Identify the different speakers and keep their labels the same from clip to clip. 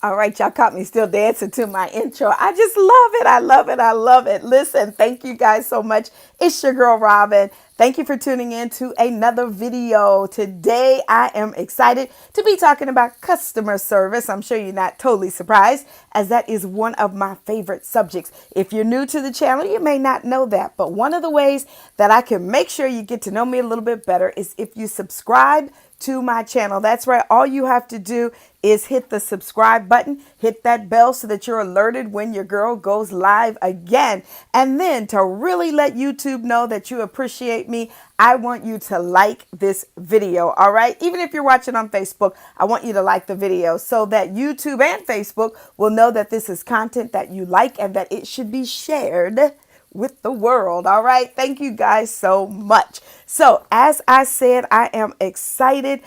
Speaker 1: All right, y'all caught me still dancing to my intro. I just love it. I love it. I love it. Listen, thank you guys so much. It's your girl, Robin. Thank you for tuning in to another video. Today, I am excited to be talking about customer service. I'm sure you're not totally surprised, as that is one of my favorite subjects. If you're new to the channel, you may not know that, but one of the ways that I can make sure you get to know me a little bit better is if you subscribe to my channel. That's right. All you have to do is hit the subscribe button, hit that bell so that you're alerted when your girl goes live again. And then to really let YouTube know that you appreciate me, I want you to like this video. All right. Even if you're watching on Facebook, I want you to like the video so that YouTube and Facebook will know that this is content that you like and that it should be shared with the world. All right. Thank you guys so much. So as I said, I am excited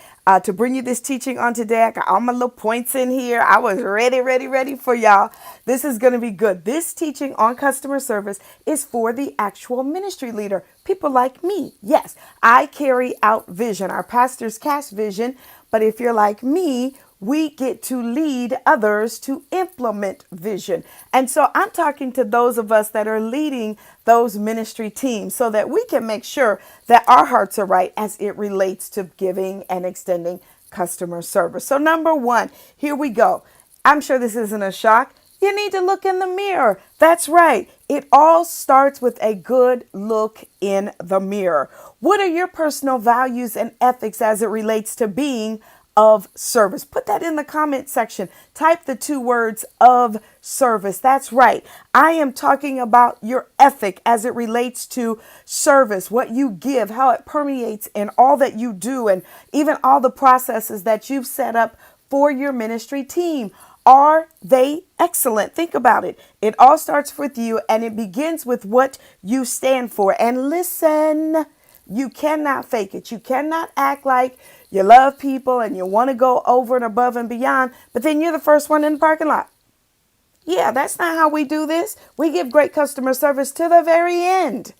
Speaker 1: to bring you this teaching on today. I got all my little points in here. I was ready for y'all. This is going to be good. This teaching on customer service is for the actual ministry leader, people like me. Yes, I carry out vision. Our pastors cast vision. But if you're like me, we get to lead others to implement vision. And so I'm talking to those of us that are leading those ministry teams so that we can make sure that our hearts are right as it relates to giving and extending customer service. So number one, here we go. I'm sure this isn't a shock. You need to look in the mirror. That's right. It all starts with a good look in the mirror. What are your personal values and ethics as it relates to being of service? Put that in the comment section. Type the 2 words of service. That's right. I am talking about your ethic as it relates to service, what you give, how it permeates in all that you do, and even all the processes that you've set up for your ministry team. Are they excellent? Think about it. It all starts with you, and it begins with what you stand for. And listen, you cannot fake it. You cannot act like you love people and you want to go over and above and beyond, but then you're the first one in the parking lot. Yeah, that's not how we do this. We give great customer service to the very end.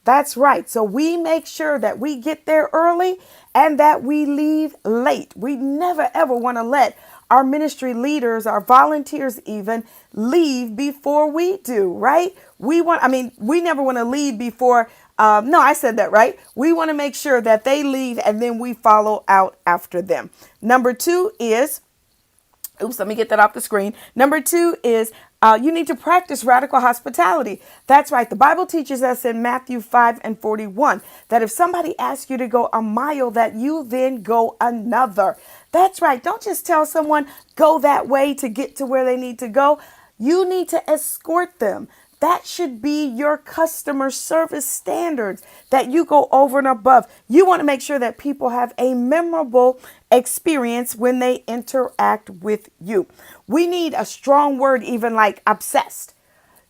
Speaker 1: That's right. So we make sure that we get there early and that we leave late. We never, ever want to let our ministry leaders, our volunteers even, leave before we do, right? We never want to leave before. No, I said that right. We want to make sure that they leave and then we follow out after them. Number 2 is, let me get that off the screen. Number 2 is you need to practice radical hospitality. That's right. The Bible teaches us in Matthew 5:41 that if somebody asks you to go a mile, that you then go another. That's right. Don't just tell someone go that way to get to where they need to go. You need to escort them. That should be your customer service standards, that you go over and above. You want to make sure that people have a memorable experience when they interact with you. We need a strong word, even like obsessed.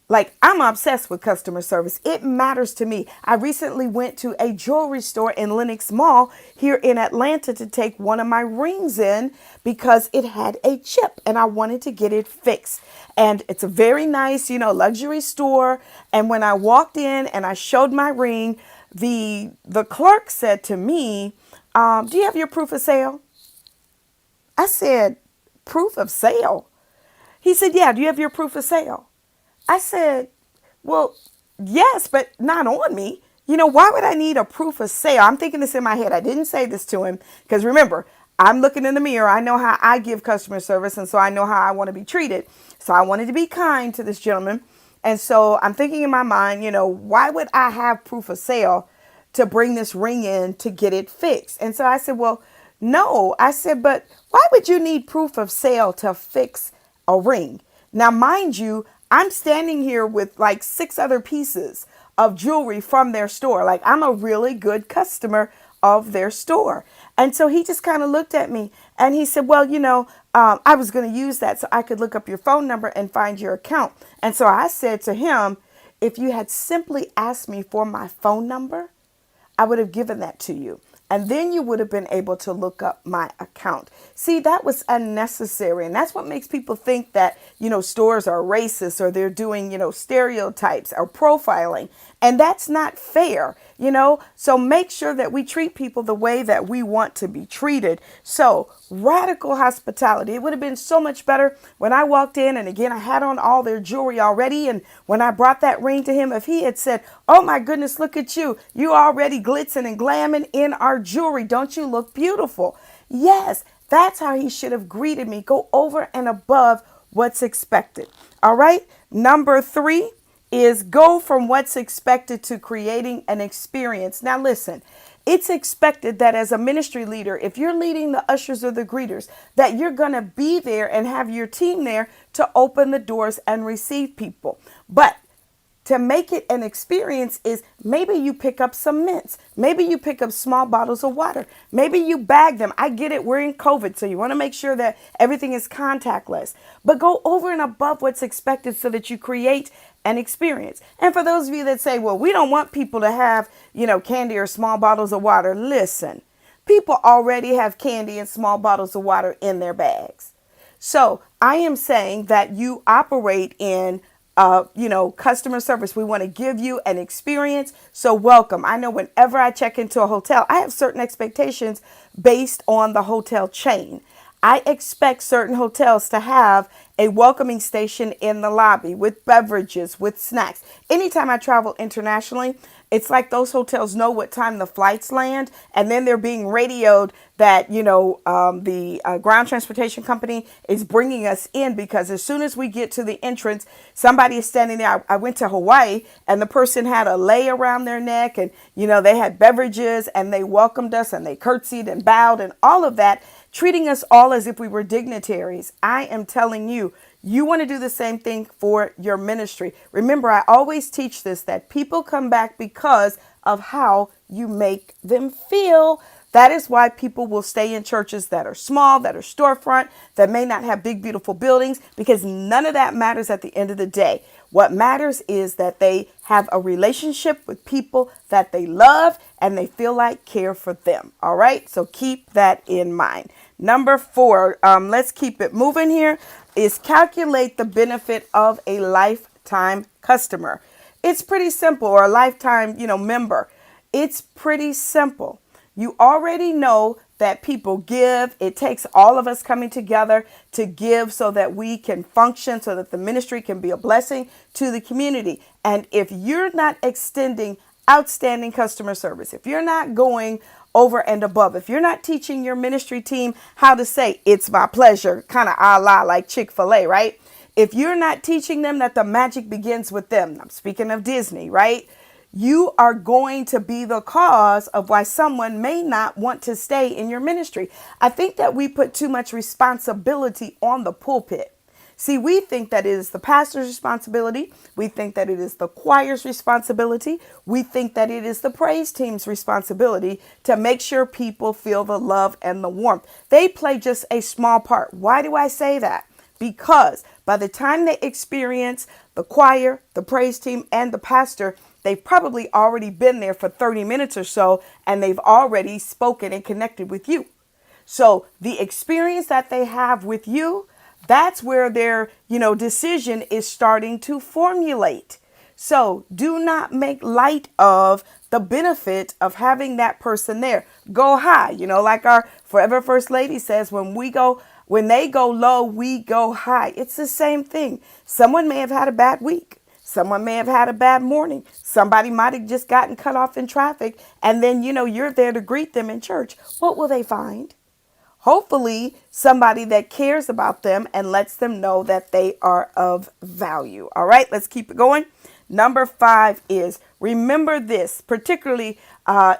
Speaker 1: Like, I'm obsessed with customer service. It matters to me. I recently went to a jewelry store in Lenox Mall here in Atlanta to take one of my rings in because it had a chip and I wanted to get it fixed. And it's a very nice, luxury store. And when I walked in and I showed my ring, the clerk said to me, do you have your proof of sale? I said, proof of sale? He said, yeah, do you have your proof of sale? I said, well, yes, but not on me. Why would I need a proof of sale? I'm thinking this in my head. I didn't say this to him because remember, I'm looking in the mirror. I know how I give customer service. And so I know how I want to be treated. So I wanted to be kind to this gentleman. And so I'm thinking in my mind, why would I have proof of sale to bring this ring in to get it fixed? And so I said, well, no. I said, but why would you need proof of sale to fix a ring? Now, mind you, I'm standing here with like 6 other pieces of jewelry from their store. Like, I'm a really good customer of their store. And so he just kind of looked at me and he said, well, I was going to use that so I could look up your phone number and find your account. And so I said to him, if you had simply asked me for my phone number, I would have given that to you. And then you would have been able to look up my account. See, that was unnecessary. And that's what makes people think that, stores are racist or they're doing, stereotypes or profiling. And that's not fair, you know? So make sure that we treat people the way that we want to be treated. So radical hospitality. It would have been so much better when I walked in, and again, I had on all their jewelry already. And when I brought that ring to him, if he had said, "Oh my goodness, look at you. You already glitzing and glamming in our jewelry. Don't you look beautiful?" Yes, that's how he should have greeted me. Go over and above what's expected. All right. Number 3 is go from what's expected to creating an experience. Now, listen, it's expected that as a ministry leader, if you're leading the ushers or the greeters, that you're going to be there and have your team there to open the doors and receive people. But to make it an experience is maybe you pick up some mints. Maybe you pick up small bottles of water. Maybe you bag them. I get it. We're in COVID, so you want to make sure that everything is contactless. But go over and above what's expected so that you create an experience. And for those of you that say, well, we don't want people to have, candy or small bottles of water. Listen, people already have candy and small bottles of water in their bags. So I am saying that you operate in customer service. We want to give you an experience. So welcome. I know whenever I check into a hotel, I have certain expectations based on the hotel chain. I expect certain hotels to have a welcoming station in the lobby with beverages, with snacks. Anytime I travel internationally, it's like those hotels know what time the flights land, and then they're being radioed that, the ground transportation company is bringing us in, because as soon as we get to the entrance, somebody is standing there. I went to Hawaii, and the person had a lei around their neck, and, they had beverages, and they welcomed us, and they curtsied and bowed and all of that, treating us all as if we were dignitaries. I am telling you, you want to do the same thing for your ministry. Remember, I always teach this, that people come back because of how you make them feel. That is why people will stay in churches that are small, that are storefront, that may not have big, beautiful buildings, because none of that matters at the end of the day. What matters is that they have a relationship with people that they love and they feel like care for them. All right. So keep that in mind. Number 4, let's keep it moving here, is calculate the benefit of a lifetime customer. It's pretty simple, or a lifetime, member. It's pretty simple. You already know that people give. It takes all of us coming together to give so that we can function, so that the ministry can be a blessing to the community. And if you're not extending outstanding customer service, if you're not going over and above, if you're not teaching your ministry team how to say, "It's my pleasure," kind of a la like Chick-fil-A, right? If you're not teaching them that the magic begins with them, I'm speaking of Disney, right? You are going to be the cause of why someone may not want to stay in your ministry. I think that we put too much responsibility on the pulpit. See, we think that it is the pastor's responsibility. We think that it is the choir's responsibility. We think that it is the praise team's responsibility to make sure people feel the love and the warmth. They play just a small part. Why do I say that? Because by the time they experience the choir, the praise team, and the pastor, they've probably already been there for 30 minutes or so, and they've already spoken and connected with you. So the experience that they have with you, that's where their, decision is starting to formulate. So do not make light of the benefit of having that person there. Go high, like our forever First Lady says, when they go low, we go high. It's the same thing. Someone may have had a bad week. Someone may have had a bad morning. Somebody might have just gotten cut off in traffic. And then, you're there to greet them in church. What will they find? Hopefully somebody that cares about them and lets them know that they are of value. All right, let's keep it going. Number 5 is, remember this, particularly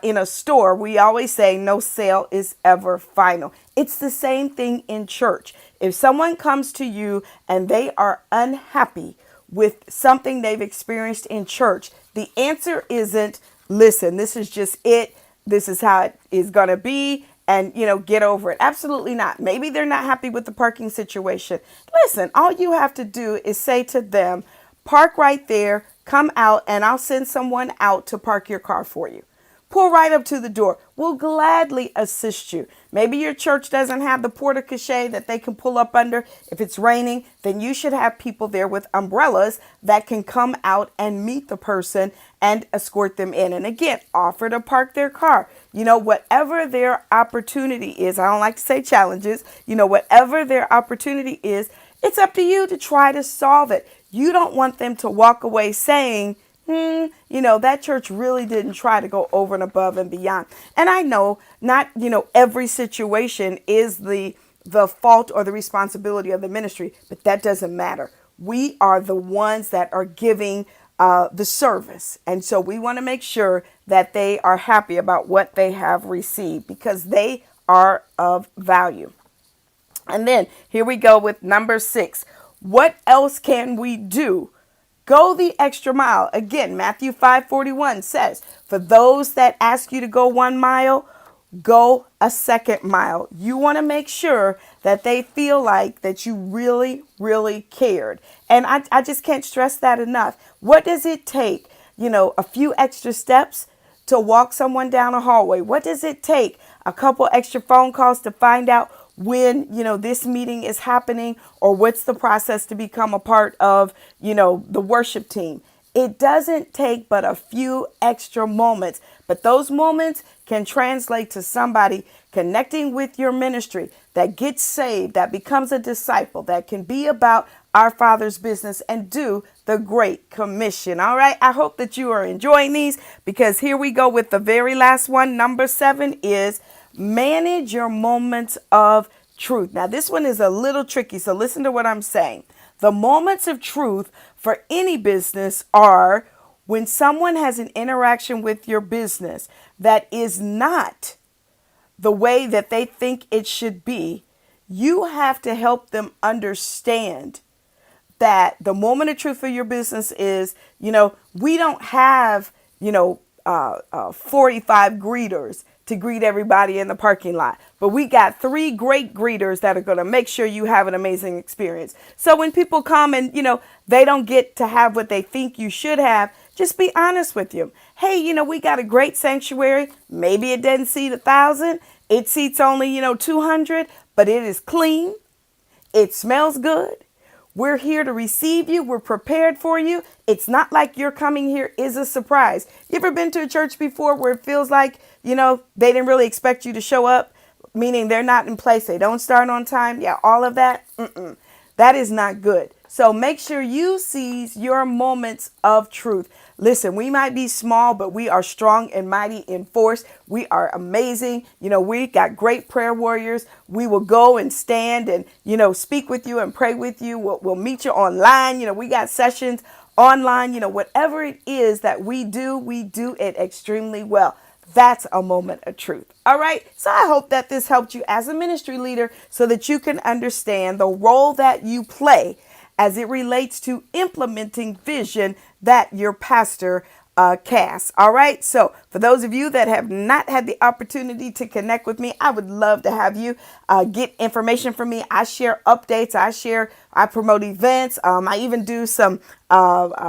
Speaker 1: in a store, we always say no sale is ever final. It's the same thing in church. If someone comes to you and they are unhappy with something they've experienced in church, the answer isn't, listen, this is just it. This is how it is going to be. And, get over it. Absolutely not. Maybe they're not happy with the parking situation. Listen, all you have to do is say to them, park right there, come out, and I'll send someone out to park your car for you. pull right up to the door. We'll gladly assist you. Maybe your church doesn't have the porta cachet that they can pull up under. If it's raining, then you should have people there with umbrellas that can come out and meet the person and escort them in. And again, offer to park their car. Whatever their opportunity is, I don't like to say challenges, whatever their opportunity is, it's up to you to try to solve it. You don't want them to walk away saying, that church really didn't try to go over and above and beyond. And I know not, every situation is the fault or the responsibility of the ministry, but that doesn't matter. We are the ones that are giving the service. And so we want to make sure that they are happy about what they have received because they are of value. And then here we go with number 6. What else can we do? Go the extra mile. Again, Matthew 5:41 says, for those that ask you to go 1 mile, go a second mile. You want to make sure that they feel like that you really, really cared. And I just can't stress that enough. What does it take? A few extra steps to walk someone down a hallway. What does it take? A couple extra phone calls to find out when, this meeting is happening, or what's the process to become a part of, the worship team. It doesn't take but a few extra moments, but those moments can translate to somebody connecting with your ministry that gets saved, that becomes a disciple, that can be about our Father's business and do the Great Commission. All right. I hope that you are enjoying these, because here we go with the very last one. Number 7 is manage your moments of truth. Now, this one is a little tricky, so listen to what I'm saying. The moments of truth for any business are when someone has an interaction with your business that is not the way that they think it should be. You have to help them understand that the moment of truth for your business is, we don't have, 45 greeters to greet everybody in the parking lot, but we got 3 great greeters that are going to make sure you have an amazing experience. So when people come and, they don't get to have what they think you should have, just be honest with them. Hey, we got a great sanctuary. Maybe it doesn't seat 1,000. It seats only, 200, but it is clean. It smells good. We're here to receive you. We're prepared for you. It's not like your coming here is a surprise. You ever been to a church before where it feels like, they didn't really expect you to show up, meaning they're not in place, they don't start on time? Yeah, all of that. That is not good. So make sure you seize your moments of truth. Listen, we might be small, but we are strong and mighty in force. We are amazing. We got great prayer warriors. We will go and stand and, speak with you and pray with you. We'll meet you online. We got sessions online. Whatever it is that we do it extremely well. That's a moment of truth. All right. So I hope that this helped you as a ministry leader so that you can understand the role that you play as it relates to implementing vision that your pastor casts. All right. So for those of you that have not had the opportunity to connect with me, I would love to have you get information from me. I share updates. I promote events. I even do some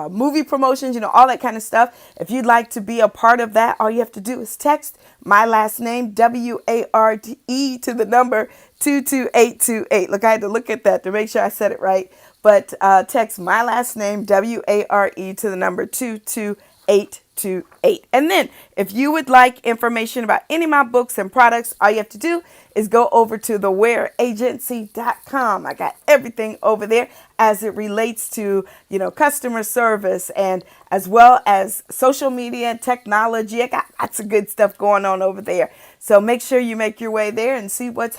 Speaker 1: movie promotions, all that kind of stuff. If you'd like to be a part of that, all you have to do is text my last name, Ware to the number 22828. Look, I had to look at that to make sure I said it right. But text my last name, Ware to the number 22828. And then if you would like information about any of my books and products, all you have to do is go over to the wareagency.com. I got everything over there as it relates to, customer service, and as well as social media and technology. I got lots of good stuff going on over there. So make sure you make your way there and see what's